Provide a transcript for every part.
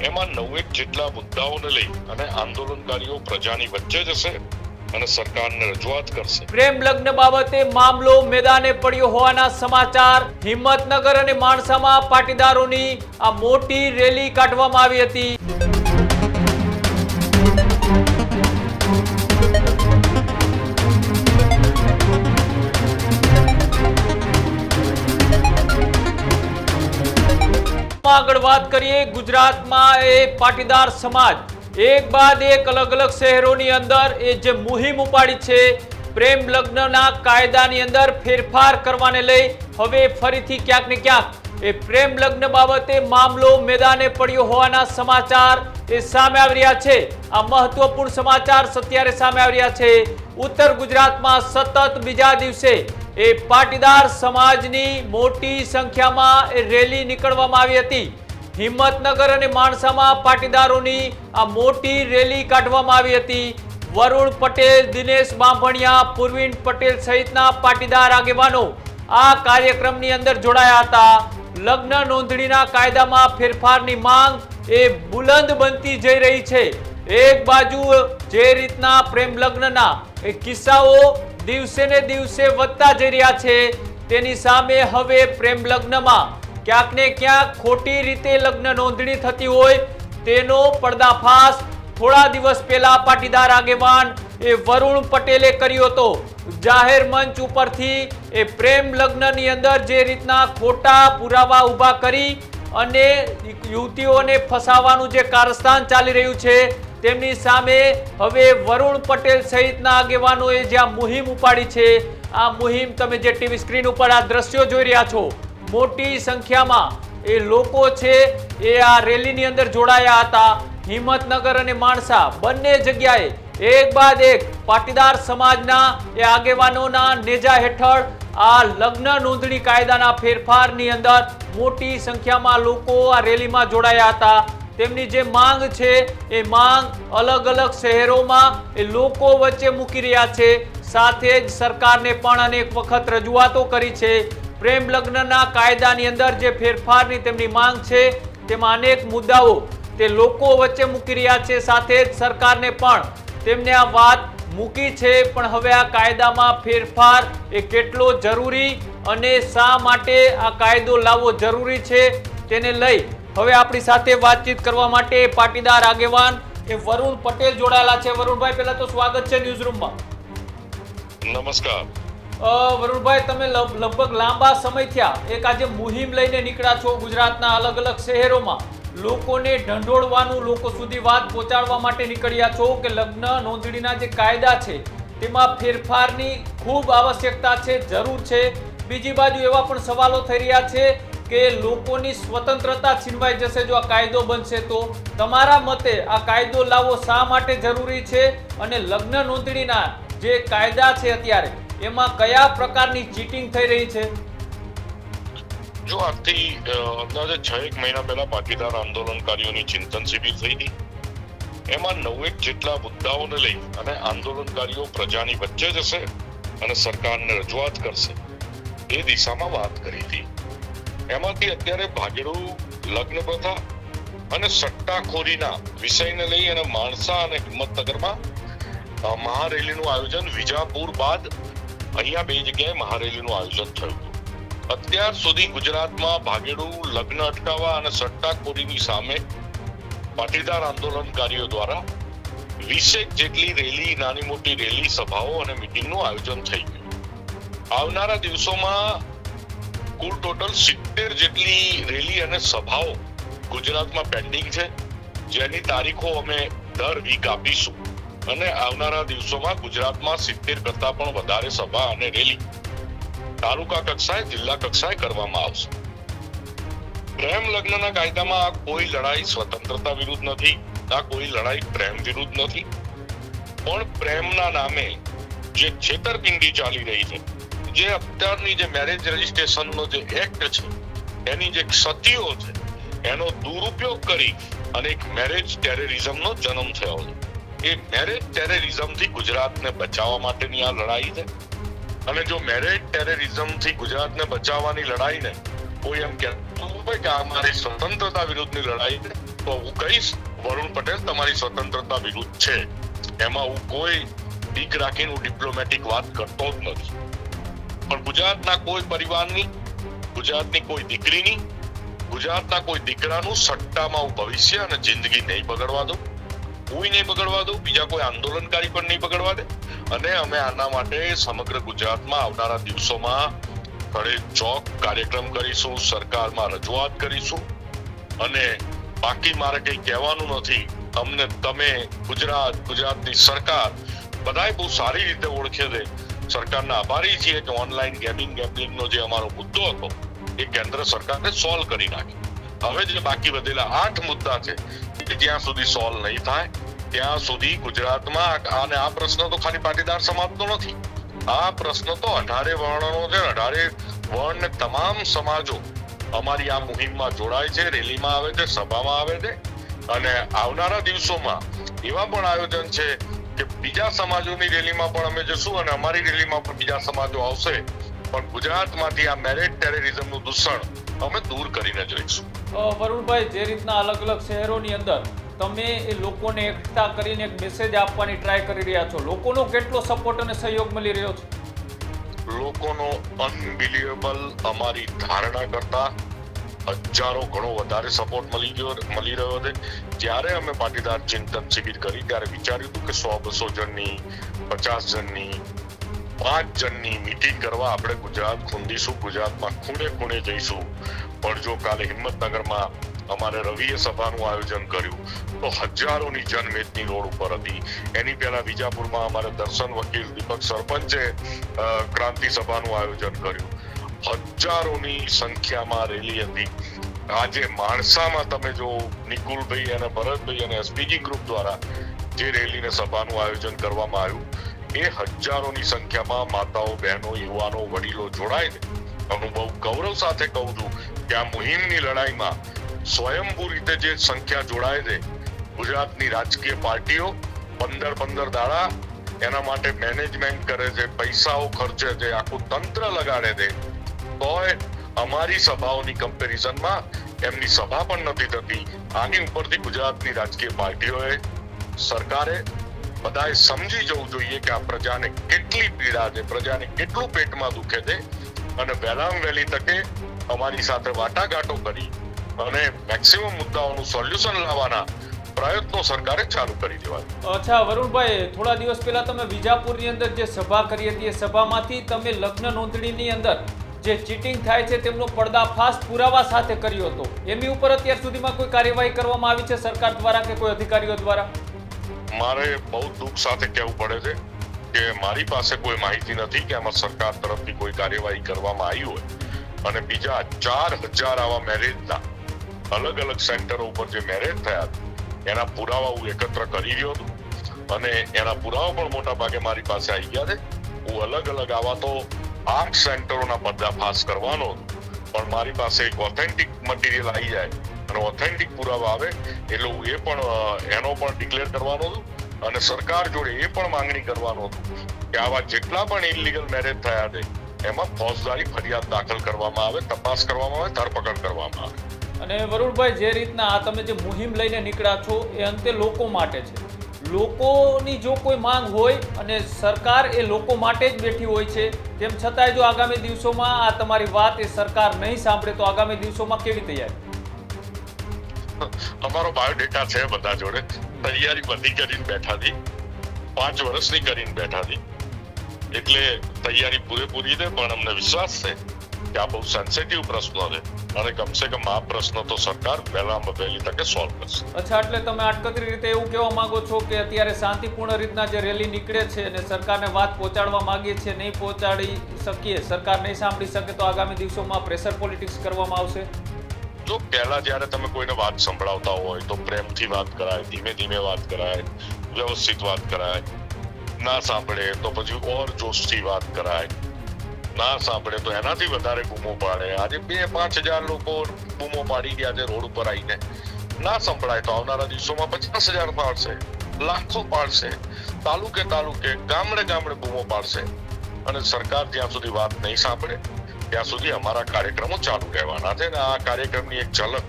એમાં 9 જેટલા મુદ્દાઓને લઈ અને આંદોલનકારીઓ પ્રજાની વચ્ચે જશે અને સરકારને રજૂઆત કરશે। પ્રેમ લગ્ન બાબતે મામલો મેદાને પડ્યો હોવાના સમાચાર। હિંમતનગર અને માણસામાં પાટીદારોની આ મોટી રેલી કાઢવામાં આવી હતી। આગળ વાત કરીએ ગુજરાતમાં એ પાટીદાર સમાજ એક બાદ એક અલગ અલગ શહેરોની અંદર એ જે મુહિમ ઉપાડી છે પ્રેમ લગ્નના કાયદાની અંદર ફેરફાર કરવાને લઈ હવે ફરીથી ક્યાંક ને ક્યાંક એ પ્રેમ લગ્ન બાબતે મામલો મેદાને પડ્યો હોવાના સમાચાર એ સામે આવી રહ્યા છે। આ મહત્વપૂર્ણ સમાચાર અત્યારે સામે આવી રહ્યા છે। ઉત્તર ગુજરાતમાં સતત બીજા દિવસે એ પાટીદાર સમાજની મોટી સંખ્યામાં એ રેલી નીકળવામાં આવી હતી। હિંમતનગર અને માણસામાં પાટીદારોની આ મોટી રેલી કાઢવામાં આવી હતી। વરુણ પટેલ, દિનેશ બાંભણિયા, પૂર્વિન પટેલ સહિતના પાટીદાર આગેવાનો આ કાર્યક્રમની અંદર જોડાયા હતા। લગ્ન નોંધણીના કાયદામાં ફેરફારની માંગ એ બુલંદ બનતી જઈ રહી છે। એક બાજુ જે રીતના પ્રેમ લગ્નના એ કિસ્સાઓ દિવસે ને દિવસે વધતા જઈ રહ્યા છે તેની સામે હવે પ્રેમ લગ્નમાં ક્યાંક ને ક્યાંક ખોટી રીતે લગ્ન નોંધણી થતી હોય તેનો પર્દાફાશ થોડા દિવસ પહેલા પાટીદાર આગેવાન એ વરુણ પટેલે કર્યો હતો। જાહેર મંચ ઉપરથી એ પ્રેમ લગ્નની અંદર જે રીતના ખોટા પુરાવા ઊભા કરી અને યુવતીઓને ફસાવાનું જે કારસ્તાન ચાલી રહ્યું છે તેમની સામે હવે વરુણ પટેલ સહિતના આગેવાનોએ જ્યાં મુહિમ ઉપાડી છે આ મુહિમ તમે જે ટીવી સ્ક્રીન ઉપર આ દ્રશ્યો જોઈ રહ્યા છો મોટી સંખ્યામાં એ લોકો છે એ આ રેલીની અંદર જોડાયા હતા। હિંમતનગર અને માણસા બંને જગ્યાએ એક બાદ એક પાટીદાર સમાજના એ આગેવાનોના નેજા હેઠળ આ લગ્ન નોંધણી કાયદાના ફેરફારની અંદર મોટી સંખ્યામાં લોકો આ રેલીમાં જોડાયા હતા। તેમની જે માંગ છે એ માંગ અલગ અલગ શહેરોમાં એ લોકો વચ્ચે મૂકી રહ્યા છે। સાથે જ સરકારને પણ અનેક વખત રજૂઆતો કરી છે। પ્રેમ લગ્નના કાયદાની અંદર જે ફેરફારની તેમની માંગ છે તેમાં અનેક મુદ્દાઓ તે લોકો વચ્ચે મૂકી રહ્યા છે। સાથે જ સરકારને પણ તેમને આ વાત મૂકી છે પણ હવે આ કાયદામાં ફેરફાર એ કેટલો જરૂરી અને શા માટે આ કાયદો લાવવો જરૂરી છે તેને લઈ હવે આપણી સાથે વાતચીત કરવા માટે પાટીદાર આગેવાન એ વરુણ પટેલ જોડાયેલા છે। વરુણભાઈ, પહેલા તો સ્વાગત છે ન્યૂઝરૂમમાં। નમસ્કાર। વરુણભાઈ, તમે લગભગ લાંબા સમય થયા એક આજે મુહિમ લઈને નીકળ્યા છો ગુજરાતના અલગ અલગ શહેરોમાં લોકોને ઢંઢોળવાનું, લોકો સુધી વાત પહોંચાડવા માટે નીકળ્યા છો કે લગ્ન નોંધણીના જે કાયદા છે તેમાં ફેરફારની ખૂબ આવશ્યકતા છે, જરૂર છે। બીજી બાજુ એવા પણ સવાલો થઈ રહ્યા છે કે લોકોની સ્વતંત્રતા છીનવાઈ જશે જો આ કાયદો બનશે તો। તમારા મતે આ કાયદો લાવવો શા માટે જરૂરી છે અને લગ્ન નોંધણીના જે કાયદા છે અત્યારે એમાં કયા પ્રકારની ચીટિંગ થઈ રહી છે? જો આજથી અંદાજે 6 મહિના પહેલા પાટીદાર આંદોલનકારીઓની ચિંતન શિબિર થઈ હતી। એમાં 9 જેટલા મુદ્દાઓને લઈ અને આંદોલનકારીઓ પ્રજાની વચ્ચે જશે અને સરકારને રજૂઆત કરશે એ દિશામાં વાત કરી હતી। એમાંથી અત્યારે ભાગેડુ લગ્ન પ્રથા અને સટ્ટાખોરીના વિષયને લઈ અને માણસા અને હિંમતનગરમાં મહારેલીનું આયોજન, વિજાપુર બાદ અહીંયા 2 જગ્યાએ મહારેલીનું આયોજન થયું હતું। અત્યાર સુધી ગુજરાતમાં ભાગેડુ લગ્ન અટકાવવા અને સટ્ટાખોરીની સામે પાટીદાર આંદોલનકારીઓ દ્વારા 20 જેટલી રેલી, નાની મોટી રેલી, સભાઓ અને મીટિંગનું આયોજન થઈ ગયું। આવનારા દિવસોમાં કુલ ટોટલ 70 જેટલી રેલી અને સભાઓ ગુજરાતમાં પેન્ડિંગ છે જેની તારીખો અમે દર વીક આપીશું અને આવનારા દિવસોમાં ગુજરાતમાં 70 કરતા પણ વધારે સભા અને રેલી તાલુકા કક્ષાએ, જિલ્લા કક્ષાએ કરવામાં આવશે। પ્રેમ લગ્નના કાયદામાં આ કોઈ લડાઈ સ્વતંત્રતા વિરુદ્ધ નથી, આ કોઈ લડાઈ પ્રેમ વિરુદ્ધ નથી, પણ પ્રેમના નામે જે છેતરપિંડી ચાલી રહી છે, જે અત્યારની જે મેરેજ રજીસ્ટ્રેશનનો જે એક્ટ છે એની જે ક્ષતિઓ છે એનો દુરુપયોગ કરી અને એક મેરેજ ટેરરિઝમનો જન્મ થયો છે। એ મેરેજ ટેરરિઝમથી ગુજરાતને બચાવવા માટેની આ લડાઈ છે અને જો મેરેજ ટેરરિઝમથી ગુજરાતને બચાવવાની લડાઈને કોઈ એમ કહેતું હોય કે આ મારી સ્વતંત્રતા વિરુદ્ધની લડાઈ છે તો હું કહીશ વરુણ પટેલ તમારી સ્વતંત્રતા વિરુદ્ધ છે. એમાં હું કોઈ બીક રાખીને હું ડિપ્લોમેટિક વાત કરતો જ નથી. પણ ગુજરાતના કોઈ પરિવારની, ગુજરાતની કોઈ દીકરીની, ગુજરાતના કોઈ દીકરાનું સટ્ટામાં હું ભવિષ્ય અને જિંદગી નહીં બગડવા દઉં. હું નહીં બગડવા દઉં, બીજા કોઈ આંદોલનકારી પણ નહીં બગડવા દે. અને અમે આના માટે સમગ્ર ગુજરાતમાં આવનારા દિવસોમાં ઘરે ચોક કાર્યક્રમ કરીશું, સરકારમાં રજૂઆત કરીશું. અને બાકી મારે કઈ કહેવાનું નથી. અમને તમે ગુજરાતની સરકાર બધાય બહુ સારી રીતે ઓળખે છે. સરકારના આભારી છીએ કે ઓનલાઈન ગેમ્બલિંગનો જે અમારો મુદ્દો હતો એ કેન્દ્ર સરકારે સોલ્વ કરી નાખ્યો. હવે જે બાકી વધેલા 8 મુદ્દા છે એ જ્યાં સુધી સોલ્વ નહીં થાય ત્યાં સુધી ગુજરાતમાં, અને આ પ્રશ્ન તો ખાલી પાટીદાર સમાજનો નથી, આ પ્રશ્ન તો 18 વર્ણનો છે. 18 વર્ણ તમામ સમાજો અમારી આ મુહિમમાં જોડાય છે, રેલીમાં આવે છે, સભામાં આવે છે. અને આવનારા દિવસોમાં એવા પણ આયોજન છે કે બીજા સમાજોની રેલીમાં પણ અમે જશું અને અમારી રેલીમાં પણ બીજા સમાજો આવશે. પણ ગુજરાતમાંથી આ મેરેજ ટેરરિઝમનું દૂષણ અમે દૂર કરીને જ રહીશું. વરુણભાઈ, જે રીતના અલગ અલગ શહેરોની અંદર તમે એ લોકોને એકઠા કરીને એક મેસેજ આપવાની ટ્રાય કરી રહ્યા છો, લોકોનો કેટલો સપોર્ટ અને સહયોગ મળી રહ્યો છે? લોકોનો અનબિલિવેબલ, અમારી ધારણા કરતા હજારો ગણો વધારે સપોર્ટ મળી રહ્યો છે. જ્યારે અમે પાટીદાર ચિંતન શિબિર કરી ત્યારે વિચાર્યું હતું કે 100-200 જણની, 50 જણની, 5 જણની મીટિંગ કરવા આપણે ગુજરાત ખૂંદીશું, ગુજરાતમાં ખૂણે ખૂણે જઈશું. પણ જો કાલે હિંમતનગરમાં અમારે રવિએ સભાનું આયોજન કર્યું તો હજારોની જનમેદની રોડ ઉપર હતી. એની પહેલા વિજાપુરમાં અમારે દર્શન વકીલ, દીપક સરપંચે ક્રાંતિ સભાનું આયોજન કર્યું. હજારોની સંખ્યામાં રેલી હતી. આજે માણસામાં તમે જો નિકુલભાઈ અને ભરતભાઈ અને એસપીજી ગ્રુપ દ્વારા જે રેલીને સભાનું આયોજન કરવામાં આવ્યું, એ હજારોની સંખ્યામાં માતાઓ, બહેનો, યુવાનો, વડીલો જોડાય છે. હું બહુ ગૌરવ સાથે કહું છું કે આ મુહિમની લડાઈમાં સ્વયંભૂ રીતે જે સંખ્યા જોડાય છે, ગુજરાતની રાજકીય પાર્ટીઓ 15 દાડા એના માટે મેનેજમેન્ટ કરે છે, પૈસાઓ ખર્ચે છે, આખું તંત્ર લગાડે છે. તોય અમારી સભાઓની કમ્પેરિઝનમાં એમની સભા પણ નથી થતી. આની ઉપરથી ગુજરાતની રાજકીય પાર્ટીઓએ, સરકારે બધાએ સમજી જવું જોઈએ કે આ પ્રજાને કેટલી પીડા છે, પ્રજાને કેટલું પેટમાં દુખે છે. અને વહેલામાં વહેલી તકે અમારી સાથે વાટાઘાટો કરી અને મેક્સિમમ મુદ્દાઓનું સોલ્યુશન લાવવાના પ્રયત્નો સરકારે ચાલુ કરી દેવા. અચ્છા વરુણભાઈ, થોડા દિવસ પહેલા તમે વિજાપુરની અંદર જે સભા કરી હતી, એ સભામાંથી તમે લગ્ન નોંધણીની અંદર જે ચીટિંગ થાય છે તેમનો પર્દાફાશ પુરાવા સાથે કર્યો હતો. એની ઉપર અત્યાર સુધીમાં કોઈ કાર્યવાહી કરવામાં આવી છે સરકાર દ્વારા કે કોઈ અધિકારીઓ દ્વારા? મારે બહુ દુઃખ સાથે કહેવું પડે છે કે મારી પાસે કોઈ માહિતી નથી કે આમાં સરકાર તરફથી કોઈ કાર્યવાહી કરવામાં આવી હોય. અને બીજા 4000 આવા મેરેજના અલગ અલગ સેન્ટરો ઉપર જે મેરેજ થયા એના પુરાવા હું એકત્ર કરી રહ્યો હતો અને એના પુરાવા પણ મોટા ભાગે મારી પાસે આવી ગયા છે. હું અલગ અલગ આવા તો 8 સેન્ટરોના પર્દાફાશ કરવાનો હતો, પણ મારી પાસે એક ઓથેન્ટિક મટીરિયલ આવી જાય અને ઓથેન્ટિક પુરાવા આવે એટલે હું એ પણ એનો પણ ડિક્લેર કરવાનો હતો. અને સરકાર જોડે એ પણ માંગણી કરવાનો હતો કે આવા જેટલા પણ ઇલીગલ મેરેજ થયા છે એમાં ફોજદારી ફરિયાદ દાખલ કરવામાં આવે, તપાસ કરવામાં આવે, ધરપકડ કરવામાં આવે. અને વરુણભાઈ, જે રીતના આ તમે જે મુહિમ લઈને નીકળ્યા છો એ અંતે લોકો માટે છે. લોકોની જો કોઈ માંગ હોય અને સરકાર એ લોકો માટે જ બેઠી હોય છે, તેમ છતાંય જો આગામી દિવસોમાં આ તમારી વાત એ સરકાર નહીં સાંભળે તો આગામી દિવસોમાં કેવી તૈયારી? અમારો બાયોડેટા છે બધા જોડે. તૈયારી બધી કરીને બેઠા હતી, 5 વર્ષની કરીને બેઠા હતી. એટલે તૈયારી પૂરેપૂરી છે. પણ અમને વિશ્વાસ છે કે આ બહુ સેન્સિટિવ પ્રશ્નો છે અને કમસે કમ આ પ્રશ્ન તો સરકાર વહેલામાં વહેલી તકે સોલ્વ કરશે. અચ્છા, એટલે તમે આટકતરી રીતે એવું કહેવા માંગો છો કે અત્યારે શાંતિપૂર્ણ રીતના જે રેલી નીકળે છે અને સરકારને વાત પહોંચાડવા માંગીએ છીએ, નહીં પહોંચાડી શકીએ, સરકાર નહીં સાંભળી શકે તો આગામી દિવસોમાં પ્રેશર પોલિટિક્સ કરવામાં આવશે? જો પહેલા જ્યારે તમે કોઈને વાત સંભળાવતા હોય તો પ્રેમથી વાત કરાય, ધીમે ધીમે વાત કરાય, વ્યવસ્થિત વાત કરાય. ના સાંભળે તો પછી ઓર જોશથી વાત કરાય. ના સાંભળે તો એનાથી વધારે બૂમો પાડે. આજે 2-5 હજાર લોકો બૂમો પાડી ગયા છે રોડ ઉપર આવીને. ના સંભળાય તો આવનારા દિવસોમાં 50,000 પાડશે, લાખો પાડશે, તાલુકે ગામડે બૂમો પાડશે. અને સરકાર જ્યાં સુધી વાત નહીં સાંભળે ત્યાં સુધી અમારા કાર્યક્રમો ચાલુ રહેવાના છે. અને આ કાર્યક્રમની એક ઝલક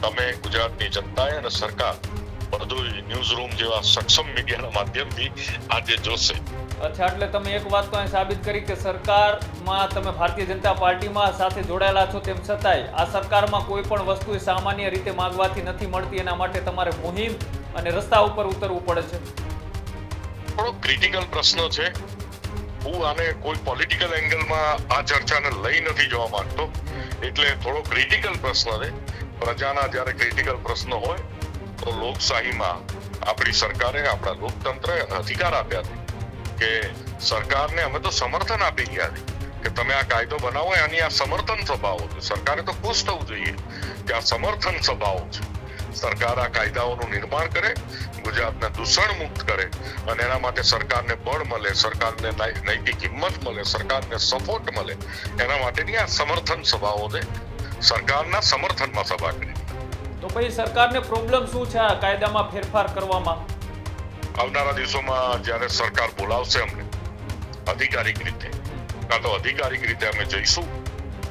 તમે ગુજરાતની જનતાએ અને સરકાર બધું ન્યૂઝ રૂમ જેવા સક્ષમ મીડિયાના માધ્યમથી આજે જોશે. અચ્છા, એટલે તમે એક વાત તો અહીં સાબિત કરી કે સરકારમાં તમે ભારતીય જનતા પાર્ટીમાં સાથે જોડાયેલા છો, તેમ છતાંય આ સરકારમાં કોઈ પણ વસ્તુ સામાન્ય રીતે માંગવાથી નથી મળતી, એના માટે તમારે મુહિમ અને રસ્તા ઉપર ઉતરવું પડે છે. થોડો ક્રિટિકલ પ્રશ્ન છે. હું આને કોઈ પોલિટિકલ એંગલમાં આ ચર્ચાને લઈ નથી જવા માંગતો, એટલે થોડો ક્રિટિકલ પ્રશ્ન છે. પ્રજાના જ્યારે ક્રિટિકલ પ્રશ્ન હોય તો લોકશાહીમાં આપણી સરકારે, આપણા લોકતંત્રએ અધિકાર આપ્યા છે કે સરકારને અમે તો સમર્થન આપી ગયા છે કે તમે આ કાયદો બનાવો. આની આ સમર્થન સભાઓ છે. સરકારે તો ખુશ થવું જોઈએ કે આ સમર્થન સભાઓ છે. સરકાર આ કાયદાઓનું નિર્માણ કરે, ગુજરાતને દૂષણ મુક્ત કરે અને એના માટે સરકારને બળ મળે, સરકારને નૈતિક હિંમત મળે, સરકારને સપોર્ટ મળે, એના માટેની આ સમર્થન સભાઓ છે. સરકારના સમર્થનમાં સભા કરી. તો પછી સરકારને પ્રોબ્લેમ શું છે આ કાયદામાં ફેરફાર કરવામાં? આવનારા દિવસોમાં જ્યારે સરકાર બોલાવશે અમને અધિકારિક રીતે, કાં તો અધિકારિક રીતે અમે જઈશું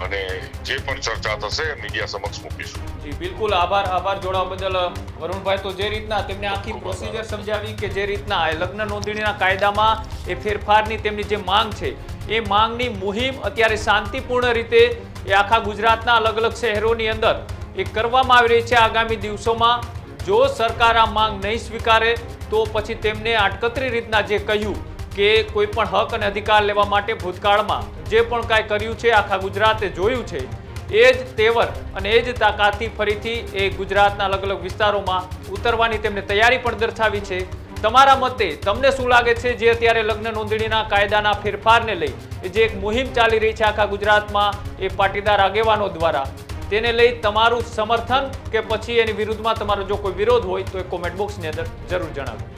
અને જે પણ ચર્ચા થશે મીડિયા સમક્ષ મૂકીશું. જી બિલકુલ, આભાર જોડાવા બદલ વરુણભાઈ. તો જે રીતના તેમને આખી પ્રોસિજર સમજાવી કે જે રીતના લગ્ન નોંધણીના કાયદામાં એ ફેરફારની તેમની જે માંગ છે, એ માંગની મુહિમ અત્યારે શાંતિપૂર્ણ રીતે એ આખા ગુજરાતના અલગ અલગ શહેરોની અંદર એ કરવામાં આવી રહી છે. આગામી દિવસોમાં જો સરકાર આ માંગ નહીં સ્વીકારે તો પછી તેમને આડકતરી રીતના જે કહ્યું કે કોઈ પણ હક અને અધિકાર લેવા માટે ભૂતકાળમાં જે પણ કાંઈ કર્યું છે, આખા ગુજરાતે જોયું છે, એ જ તેવર અને એ જ તાકાતથી ફરીથી એ ગુજરાતના અલગ અલગ વિસ્તારોમાં ઉતરવાની તેમને તૈયારી પણ દર્શાવી છે. તમારા મતે તમને શું લાગે છે જે અત્યારે લગ્ન નોંધણીના કાયદાના ફેરફારને લઈ જે એક મુહિમ ચાલી રહી છે આખા ગુજરાતમાં એ પાટીદાર આગેવાનો દ્વારા, તેને લઈ તમારું સમર્થન કે પછી એની વિરુદ્ધમાં તમારો જો કોઈ વિરોધ હોય તો એ કોમેન્ટ બોક્સની અંદર જરૂર જણાવો.